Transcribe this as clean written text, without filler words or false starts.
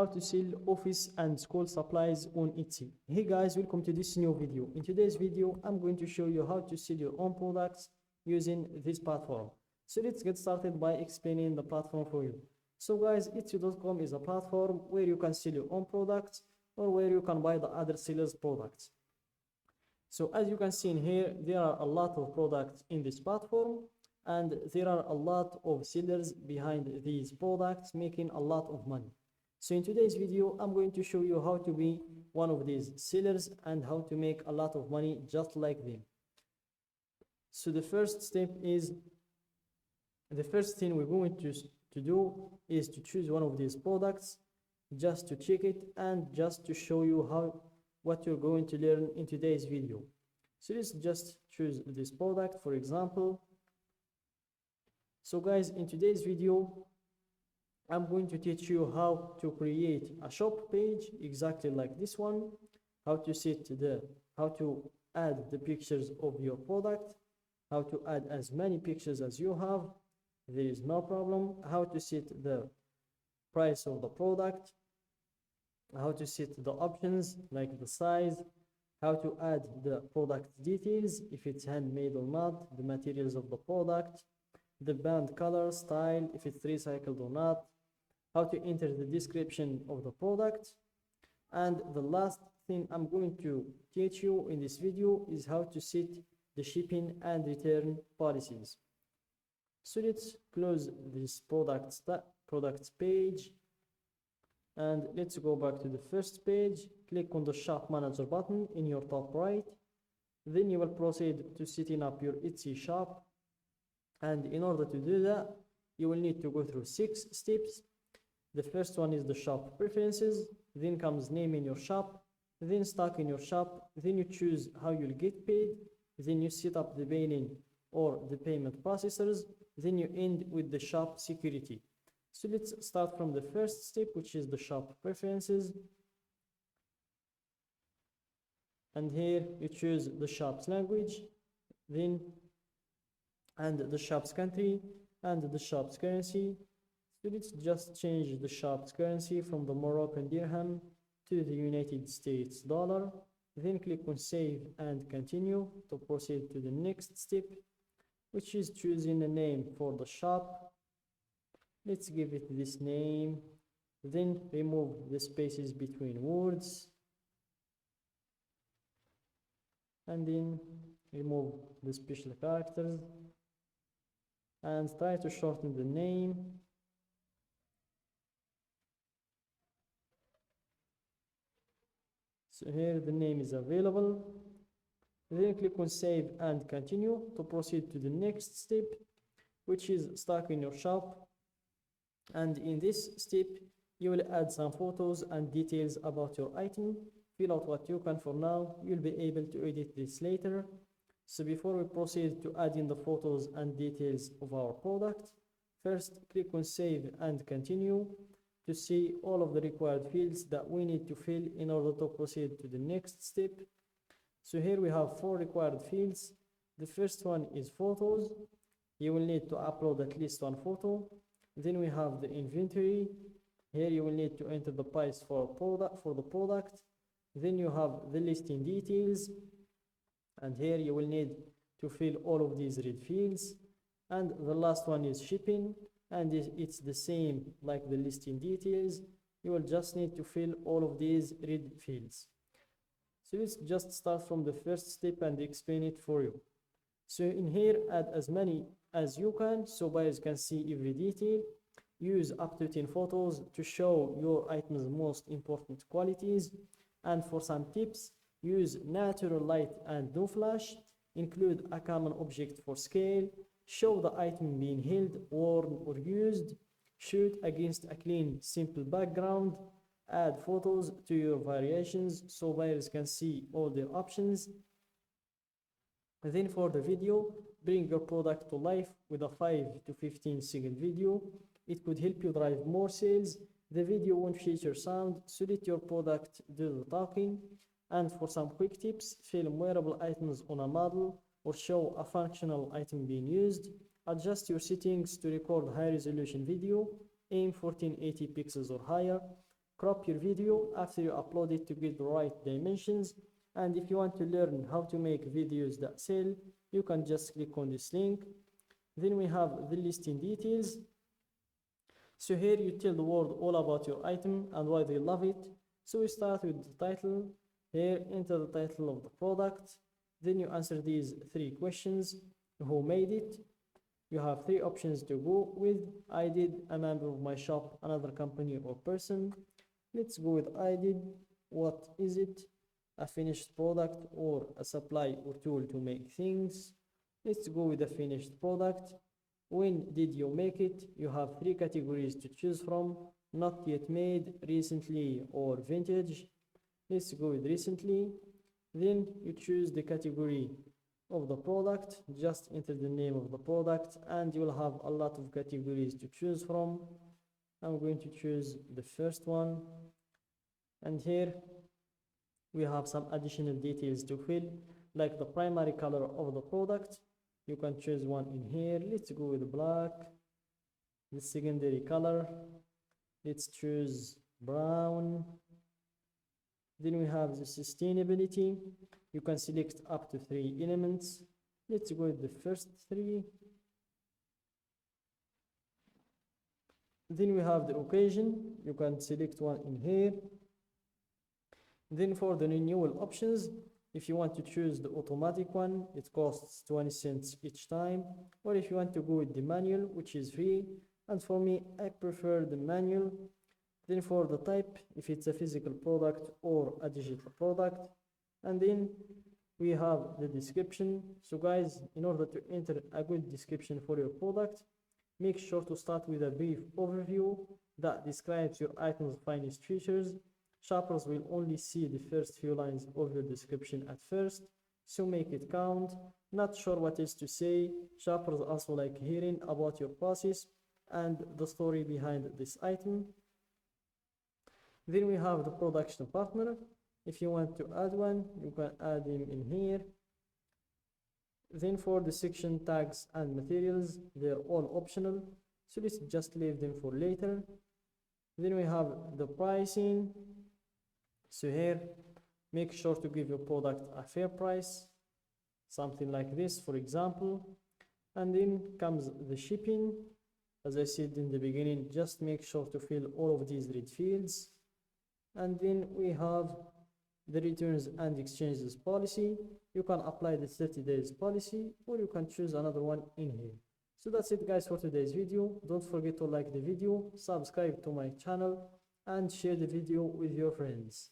how to sell office and school supplies on Etsy. Hey guys, welcome to this new video. In today's video, I'm going to show you how to sell your own products using this platform. So let's get started by explaining the platform for you. So guys, Etsy.com is a platform where you can sell your own products or where you can buy the other sellers' products. So as you can see in here, there are a lot of products in this platform, and there are a lot of sellers behind these products making a lot of money. So in today's video, I'm going to show you how to be one of these sellers and how to make a lot of money just like them. So the first thing we're going to do is to choose one of these products just to check it and just to show you what you're going to learn in today's video. So let's just choose this product, for example. So guys, in today's video, I'm going to teach you how to create a shop page exactly like this one, how to add the pictures of your product, how to add as many pictures as you have, there is no problem, how to set the price of the product, how to set the options like the size, how to add the product details, if it's handmade or not, the materials of the product, the band color, style, if it's recycled or not, how to enter the description of the product. And the last thing I'm going to teach you in this video is how to set the shipping and return policies. So let's close this products page and let's go back to the first page. Click on the shop manager button in your top right. Then you will proceed to setting up your Etsy shop. And in order to do that, you will need to go through 6 steps. The first one is the shop preferences, then comes naming your shop, then stock in your shop, then you choose how you'll get paid, then you set up the paying or the payment processors, then you end with the shop security. So let's start from the first step, which is the shop preferences. And here you choose the shop's language, then and the shop's country and the shop's currency. So let's just change the shop's currency from the Moroccan dirham to the United States dollar. Then click on save and continue to proceed to the next step, which is choosing a name for the shop. Let's give it this name. Then remove the spaces between words. And then remove the special characters. And try to shorten the name. So here the name is available. Then click on save and continue to proceed to the next step, which is stock in your shop. And in this step, you will add some photos and details about your item. Fill out what you can for now. You'll be able to edit this later. So before we proceed to add in the photos and details of our product, first click on save and continue to see all of the required fields that we need to fill in order to proceed to the next step. So here we have 4 required fields. The first one is photos. You will need to upload at least 1 photo. Then we have the inventory. Here you will need to enter the price for the product. Then you have the listing details. And here you will need to fill all of these red fields. And the last one is shipping, and it's the same like the listing details. You will just need to fill all of these red fields. So let's just start from the first step and explain it for you. So in here, add as many as you can so buyers can see every detail. Use up to 10 photos to show your item's most important qualities. And for some tips, use natural light and no flash. Include a common object for scale. Show the item being held, worn, or used. Shoot against a clean, simple background. Add photos to your variations so buyers can see all their options. And then for the video, bring your product to life with a 5 to 15 second video. It could help you drive more sales. The video won't feature sound, so let your product do the talking. And for some quick tips, film wearable items on a model or show a functional item being used. Adjust your settings to record high resolution video. Aim for 1080 pixels or higher. crop your video after you upload it to get the right dimensions. And if you want to learn how to make videos that sell, you can just click on this link. Then we have the listing details. So here you tell the world all about your item and why they love it. So we start with the title. Here enter the title of the product. Then you answer these 3 questions. Who made it? You have 3 options to go with. I did, a member of my shop, another company or person. Let's go with I did. What is it? A finished product or a supply or tool to make things. Let's go with a finished product. When did you make it? You have 3 categories to choose from: not yet made, recently, or vintage. Let's go with recently. Then you choose the category of the product, just enter the name of the product, and you will have a lot of categories to choose from. I'm going to choose the first one, and here we have some additional details to fill, like the primary color of the product. You can choose one in here. Let's go with black. The secondary color, let's choose brown. Then we have the sustainability. You can select up to 3 elements. Let's go with the first 3. Then we have the occasion. You can select one in here. Then for the renewal options, if you want to choose the automatic one, it costs 20 cents each time. Or if you want to go with the manual, which is free, and for me, I prefer the manual. Then for the type, if it's a physical product or a digital product. And then we have the description. So guys, in order to enter a good description for your product, make sure to start with a brief overview that describes your item's finest features. Shoppers will only see the first few lines of your description at first, so make it count. Not sure what else to say? Shoppers also like hearing about your process and the story behind this item. Then we have the production partner. If you want to add one, you can add him in here. Then for the section tags and materials, they're all optional, so let's just leave them for later. Then we have the pricing. So here, make sure to give your product a fair price, something like this, for example. And then comes the shipping. As I said in the beginning, just make sure to fill all of these red fields. And then we have the returns and exchanges policy. You can apply the 30 days policy, or you can choose another one in here. So that's it guys for today's video. Don't forget to like the video, subscribe to my channel, and share the video with your friends.